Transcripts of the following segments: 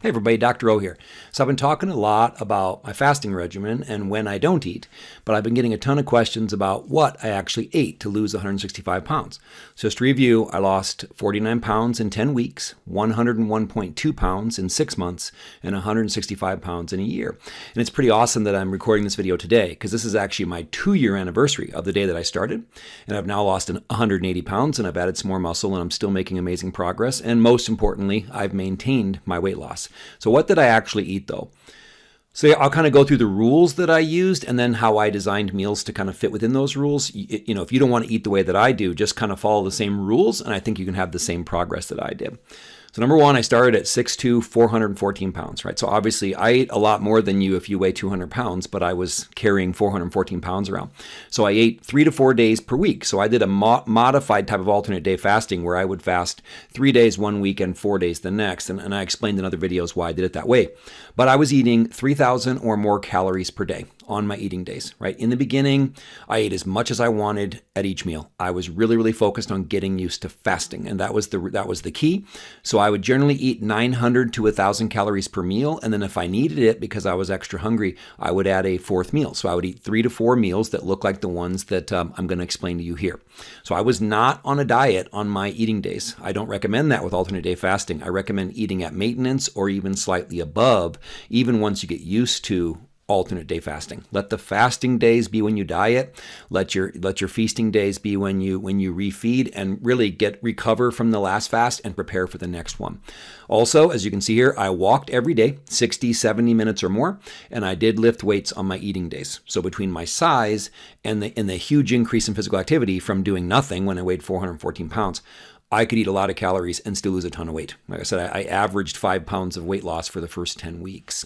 Hey everybody, Dr. O here. So I've been talking a lot about my fasting regimen and when I don't eat, but I've been getting a ton of questions about what I actually ate to lose 165 pounds. So just to review, I lost 49 pounds in 10 weeks, 101.2 pounds in 6 months, and 165 pounds in a year. And it's pretty awesome that I'm recording this video today because this is actually my 2-year anniversary of the day that I started. And I've now lost 180 pounds and I've added some more muscle and I'm still making amazing progress. And most importantly, I've maintained my weight loss. So what did I actually eat though? So I'll kind of go through the rules that I used and then how I designed meals to kind of fit within those rules. You know, if you don't want to eat the way that I do, just kind of follow the same rules and I think you can have the same progress that I did. So number one, I started at 6'2", 414 pounds, right? So obviously I ate a lot more than you if you weigh 200 pounds, but I was carrying 414 pounds around. So I ate 3 to 4 days per week. So I did a modified type of alternate day fasting where I would fast 3 days one week and 4 days the next. And I explained in other videos why I did it that way. But I was eating 3,000 or more calories per day on my eating days, right? In the beginning, I ate as much as I wanted at each meal. I was really focused on getting used to fasting, and that was the key. So I would generally eat 900 to 1,000 calories per meal, and then if I needed it because I was extra hungry, I would add a fourth meal. So I would eat 3 to 4 meals that look like the ones that I'm going to explain to you here. So I was not on a diet on my eating days. I don't recommend that with alternate day fasting. I recommend eating at maintenance or even slightly above, even once you get used to alternate day fasting. Let the fasting days be when you diet. Let your feasting days be when you refeed and really recover from the last fast and prepare for the next one. Also, as you can see here, I walked every day, 60, 70 minutes or more, and I did lift weights on my eating days. So between my size and the huge increase in physical activity from doing nothing when I weighed 414 pounds, I could eat a lot of calories and still lose a ton of weight. Like I said, I averaged 5 pounds of weight loss for the first 10 weeks.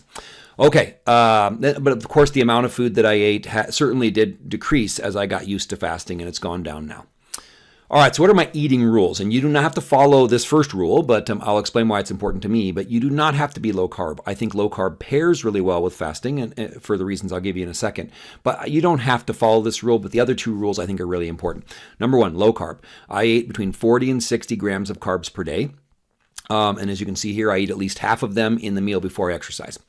Okay, but of course the amount of food that I ate certainly did decrease as I got used to fasting, and it's gone down now. All right, so what are my eating rules? And you do not have to follow this first rule, but I'll explain why it's important to me. But you do not have to be low carb. I think low carb pairs really well with fasting, and for the reasons I'll give you in a second. But you don't have to follow this rule, but the other 2 rules I think are really important. Number 1, low carb. I ate between 40 and 60 grams of carbs per day. And as you can see here, I eat at least half of them in the meal before I exercise.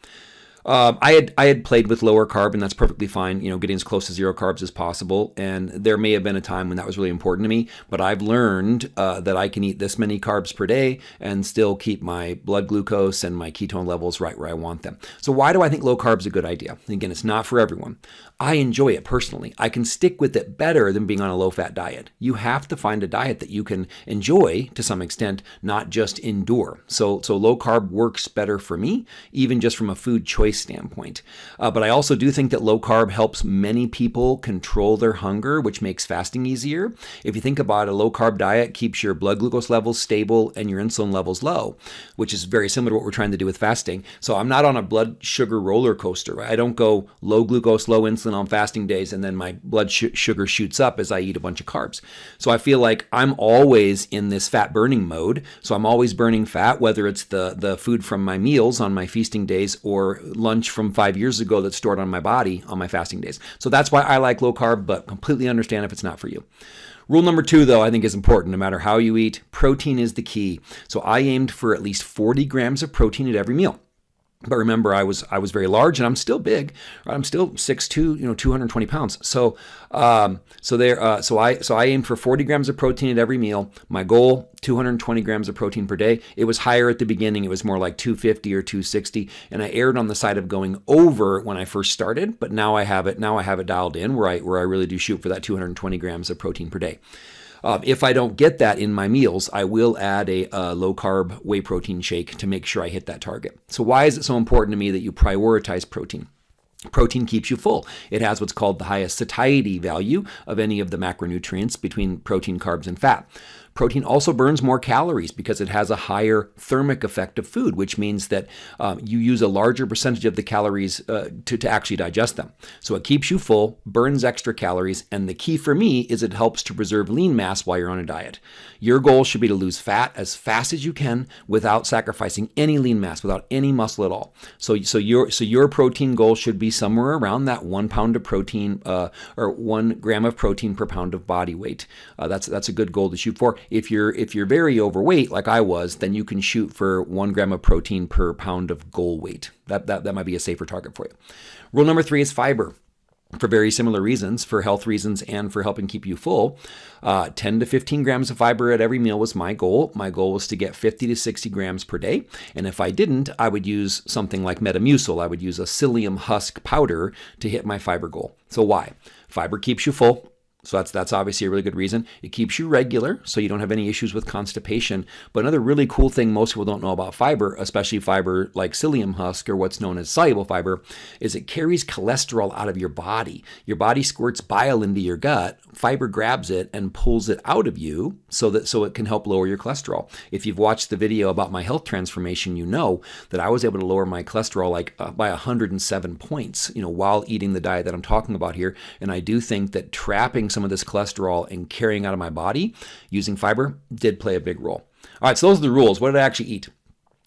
I had played with lower carb, and that's perfectly fine, you know, getting as close to 0 carbs as possible. And there may have been a time when that was really important to me, but I've learned that I can eat this many carbs per day and still keep my blood glucose and my ketone levels right where I want them. So why do I think low carb is a good idea? Again, it's not for everyone. I enjoy it personally. I can stick with it better than being on a low-fat diet. You have to find a diet that you can enjoy to some extent, not just endure. So low carb works better for me, even just from a food choice standpoint. But I also do think that low carb helps many people control their hunger, which makes fasting easier. If you think about it, a low carb diet keeps your blood glucose levels stable and your insulin levels low, which is very similar to what we're trying to do with fasting. So I'm not on a blood sugar roller coaster. Right? I don't go low glucose, low insulin on fasting days, and then my blood sugar shoots up as I eat a bunch of carbs. So I feel like I'm always in this fat burning mode. So I'm always burning fat, whether it's the food from my meals on my feasting days or lunch from 5 years ago that's stored on my body on my fasting days. So that's why I like low carb, but completely understand if it's not for you. Rule number 2, though, I think is important. No matter how you eat, protein is the key. So I aimed for at least 40 grams of protein at every meal. But remember, I was very large, and I'm still big. Right? I'm still 6'2", 220 pounds. So I aimed for 40 grams of protein at every meal. My goal, 220 grams of protein per day. It was higher at the beginning. It was more like 250 or 260, and I erred on the side of going over when I first started. But now I have it dialed in where I really do shoot for that 220 grams of protein per day. If I don't get that in my meals, I will add a low-carb whey protein shake to make sure I hit that target. So why is it so important to me that you prioritize protein? Protein keeps you full. It has what's called the highest satiety value of any of the macronutrients between protein, carbs, and fat. Protein also burns more calories because it has a higher thermic effect of food, which means that you use a larger percentage of the calories to actually digest them. So it keeps you full, burns extra calories, and the key for me is it helps to preserve lean mass while you're on a diet. Your goal should be to lose fat as fast as you can without sacrificing any lean mass, without any muscle at all. So your protein goal should be be somewhere around that 1 pound of protein or 1 gram of protein per pound of body weight. That's a good goal to shoot for. If you're very overweight, like I was, then you can shoot for 1 gram of protein per pound of goal weight. That might be a safer target for you. Rule number 3 is fiber. For very similar reasons, for health reasons and for helping keep you full. 10 to 15 grams of fiber at every meal was my goal. My goal was to get 50 to 60 grams per day. And if I didn't, I would use something like Metamucil. I would use a psyllium husk powder to hit my fiber goal. So why? Fiber keeps you full. So that's obviously a really good reason. It keeps you regular, so you don't have any issues with constipation. But another really cool thing most people don't know about fiber, especially fiber like psyllium husk or what's known as soluble fiber, is it carries cholesterol out of your body. Your body squirts bile into your gut. Fiber grabs it and pulls it out of you so it can help lower your cholesterol. If you've watched the video about my health transformation, you know that I was able to lower my cholesterol by 107 points, while eating the diet that I'm talking about here. And I do think that trapping some of this cholesterol and carrying out of my body using fiber did play a big role. All right, so those are the rules. What did I actually eat?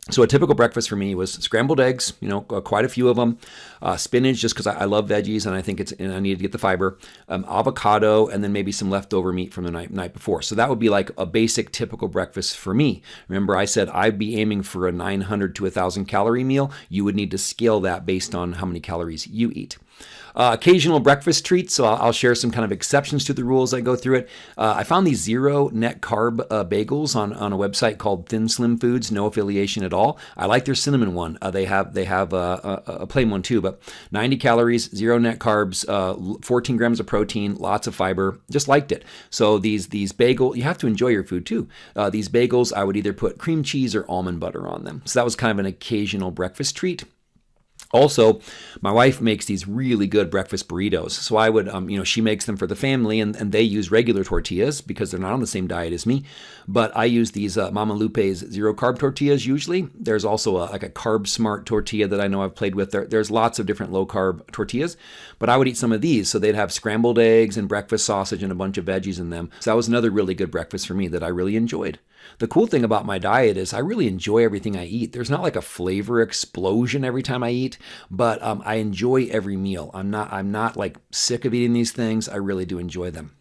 So a typical breakfast for me was scrambled eggs, quite a few of them, spinach just because I love veggies and I think I needed to get the fiber, avocado, and then maybe some leftover meat from the night before. So that would be like a basic typical breakfast for me. Remember, I said I'd be aiming for a 900 to 1,000 calorie meal. You would need to scale that based on how many calories you eat. Occasional breakfast treats, so I'll share some kind of exceptions to the rules as I go through it. I found these 0 net carb bagels on a website called Thin Slim Foods, no affiliation at all. I like their cinnamon one. They have a plain one too, but 90 calories, 0 net carbs, 14 grams of protein, lots of fiber. Just liked it. So these bagel, you have to enjoy your food too. These bagels, I would either put cream cheese or almond butter on them. So that was kind of an occasional breakfast treat. Also, my wife makes these really good breakfast burritos. So I would, she makes them for the family and they use regular tortillas because they're not on the same diet as me. But I use these Mama Lupe's 0 carb tortillas usually. There's also a Carb Smart tortilla that I know I've played with. There's lots of different low carb tortillas, but I would eat some of these. So they'd have scrambled eggs and breakfast sausage and a bunch of veggies in them. So that was another really good breakfast for me that I really enjoyed. The cool thing about my diet is I really enjoy everything I eat. There's not like a flavor explosion every time I eat, but I enjoy every meal. I'm not like sick of eating these things. I really do enjoy them.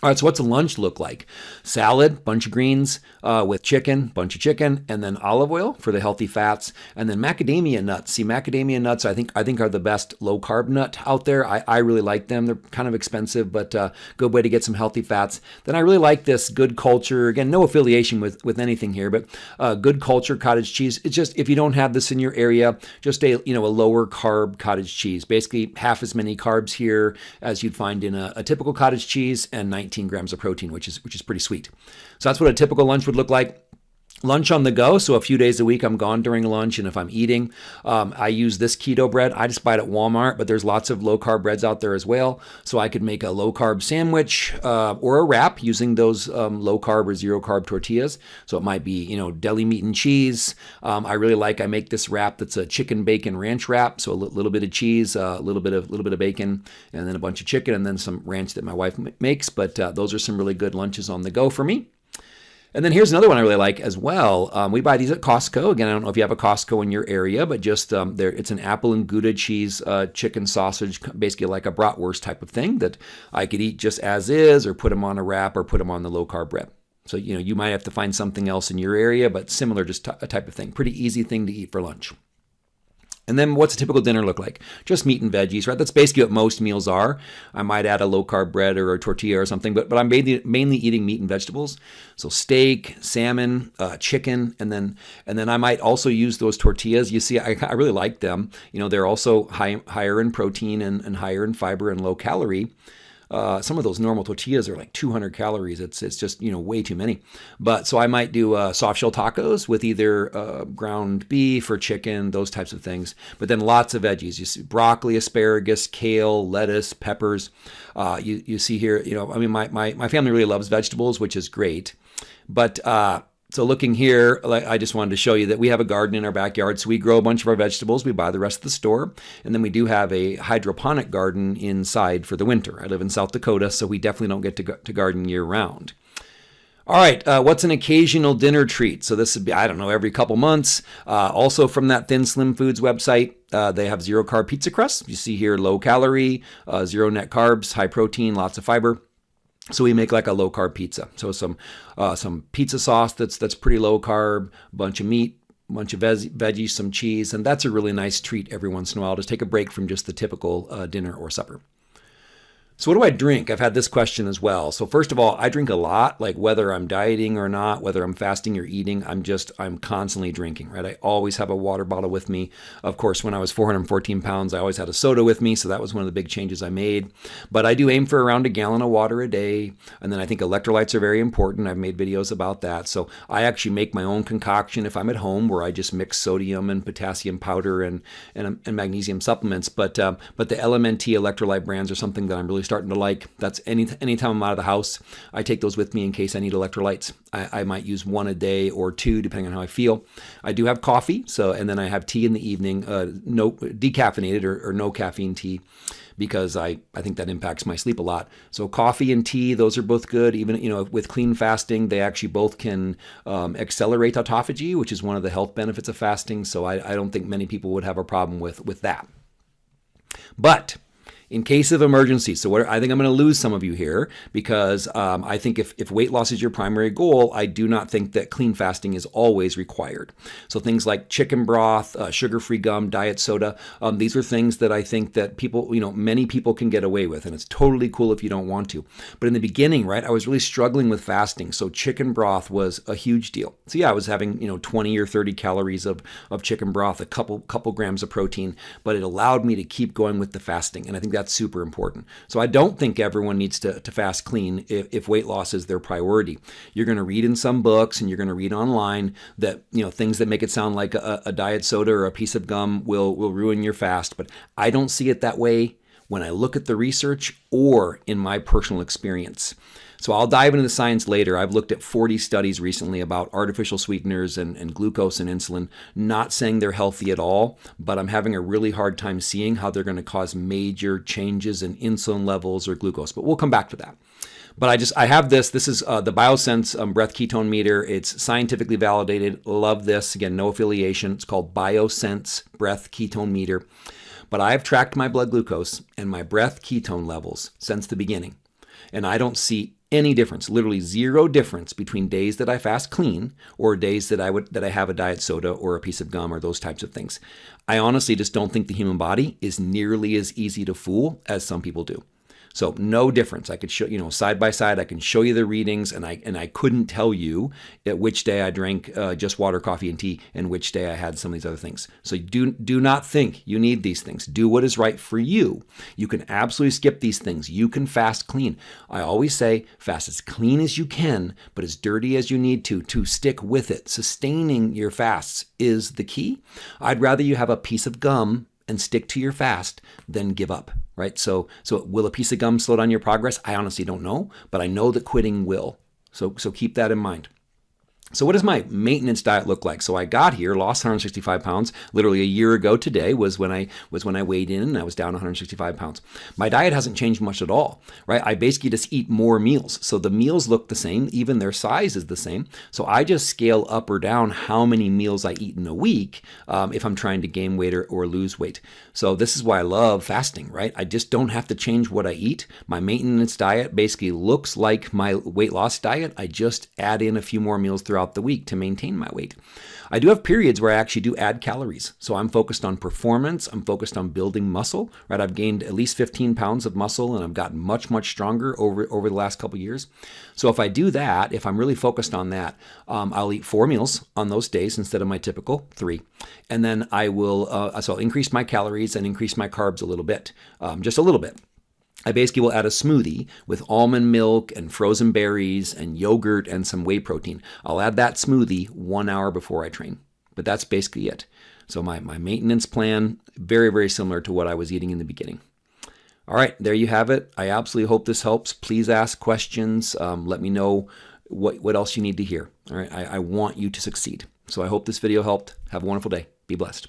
All right, so what's a lunch look like? Salad, bunch of greens with chicken, bunch of chicken, and then olive oil for the healthy fats, and then macadamia nuts. See, macadamia nuts I think are the best low carb nut out there. I really like them. They're kind of expensive, but good way to get some healthy fats. Then I really like this Good Culture. Again, no affiliation with anything here, but Good Culture cottage cheese. It's just if you don't have this in your area, just a lower carb cottage cheese. Basically, half as many carbs here as you'd find in a typical cottage cheese, and 19 grams of protein, which is pretty sweet. So that's what a typical lunch would look like. Lunch on the go, so a few days a week I'm gone during lunch, and if I'm eating, I use this keto bread. I just buy it at Walmart, but there's lots of low-carb breads out there as well, so I could make a low-carb sandwich or a wrap using those low-carb or zero-carb tortillas. So it might be, deli meat and cheese. I make this wrap that's a chicken bacon ranch wrap, so a little bit of cheese, a little bit of bacon, and then a bunch of chicken, and then some ranch that my wife makes, but those are some really good lunches on the go for me. And then here's another one I really like as well. We buy these at Costco. Again, I don't know if you have a Costco in your area, but just it's an apple and Gouda cheese chicken sausage, basically like a bratwurst type of thing that I could eat just as is, or put them on a wrap, or put them on the low carb bread. So you might have to find something else in your area, but similar, just a type of thing. Pretty easy thing to eat for lunch. And then what's a typical dinner look like? Just meat and veggies, right? That's basically what most meals are. I might add a low-carb bread or a tortilla or something, but I'm mainly eating meat and vegetables. So steak, salmon, chicken, and then I might also use those tortillas. You see, I really like them. They're also higher in protein and higher in fiber and low calorie. Some of those normal tortillas are like 200 calories. It's just, way too many. But so I might do soft shell tacos with either ground beef or chicken, those types of things. But then lots of veggies. You see broccoli, asparagus, kale, lettuce, peppers. You see here, my family really loves vegetables, which is great. But so looking here, I just wanted to show you that we have a garden in our backyard. So we grow a bunch of our vegetables. We buy the rest of the store. And then we do have a hydroponic garden inside for the winter. I live in South Dakota, so we definitely don't get to garden year round. All right, what's an occasional dinner treat? So this would be, every couple months. Also from that Thin Slim Foods website, They have zero carb pizza crust. You see here, low calorie, zero net carbs, high protein, lots of fiber. So we make like a low carb pizza. So some pizza sauce that's pretty low carb, a bunch of meat, a bunch of veggies, some cheese, and that's a really nice treat every once in a while. Just take a break from just the typical dinner or supper. So what do I drink? I've had this question as well. So first of all, I drink a lot, like whether I'm dieting or not, whether I'm fasting or eating, I'm constantly drinking, right? I always have a water bottle with me. Of course, when I was 414 pounds, I always had a soda with me. So that was one of the big changes I made. But I do aim for around a gallon of water a day. And then I think electrolytes are very important. I've made videos about that. So I actually make my own concoction if I'm at home, where I just mix sodium and potassium powder and magnesium supplements. But the LMNT electrolyte brands are something that I'm really starting to like. That's anytime I'm out of the house, I take those with me in case I need electrolytes. I might use one a day or two, depending on how I feel. I do have coffee, and then I have tea in the evening, no decaffeinated or no caffeine tea, because I think that impacts my sleep a lot. So coffee and tea, those are both good. Even with clean fasting, they actually both can accelerate autophagy, which is one of the health benefits of fasting. So I don't think many people would have a problem with that. But in case of emergency, so I think I'm going to lose some of you here, because I think if weight loss is your primary goal, I do not think that clean fasting is always required. So things like chicken broth, sugar-free gum, diet soda, these are things that I think that many people can get away with, and it's totally cool if you don't want to. But in the beginning, right, I was really struggling with fasting, so chicken broth was a huge deal. So yeah, I was having 20 or 30 calories of chicken broth, a couple grams of protein, but it allowed me to keep going with the fasting, and I think that's super important. So I don't think everyone needs to fast clean if weight loss is their priority. You're going to read in some books and you're going to read online that things that make it sound like a diet soda or a piece of gum will ruin your fast, but I don't see it that way when I look at the research or in my personal experience. So I'll dive into the science later. I've looked at 40 studies recently about artificial sweeteners and glucose and insulin, not saying they're healthy at all, but I'm having a really hard time seeing how they're going to cause major changes in insulin levels or glucose. But we'll come back to that. But I have this. This is the BioSense breath ketone meter. It's scientifically validated. Love this. Again, no affiliation. It's called BioSense breath ketone meter. But I've tracked my blood glucose and my breath ketone levels since the beginning, and I don't see any difference, literally zero difference between days that I fast clean or days that I have a diet soda or a piece of gum or those types of things. I honestly just don't think the human body is nearly as easy to fool as some people do. So no difference. I could show, side by side, I can show you the readings, and I couldn't tell you at which day I drank just water, coffee, and tea, and which day I had some of these other things. So do not think you need these things. Do what is right for you. You can absolutely skip these things. You can fast clean. I always say fast as clean as you can, but as dirty as you need to stick with it. Sustaining your fasts is the key. I'd rather you have a piece of gum and stick to your fast than give up, right? So will a piece of gum slow down your progress? I honestly don't know, but I know that quitting will. So keep that in mind. So what does my maintenance diet look like? So I got here, lost 165 pounds. Literally a year ago today was when I weighed in, and I was down 165 pounds. My diet hasn't changed much at all, right? I basically just eat more meals. So the meals look the same, even their size is the same. So I just scale up or down how many meals I eat in a week if I'm trying to gain weight or lose weight. So this is why I love fasting, right? I just don't have to change what I eat. My maintenance diet basically looks like my weight loss diet. I just add in a few more meals throughout the week to maintain my weight. I do have periods where I actually do add calories. So I'm focused on performance. I'm focused on building muscle, right? I've gained at least 15 pounds of muscle, and I've gotten much, much stronger over the last couple of years. So if I do that, if I'm really focused on that, I'll eat 4 meals on those days instead of my typical 3. And then I will, so I'll increase my calories and increase my carbs a little bit, just a little bit. I basically will add a smoothie with almond milk and frozen berries and yogurt and some whey protein. I'll add that smoothie 1 hour before I train. But that's basically it. So my maintenance plan, very, very similar to what I was eating in the beginning. All right, there you have it. I absolutely hope this helps. Please ask questions. Let me know what else you need to hear. All right, I want you to succeed. So I hope this video helped. Have a wonderful day. Be blessed.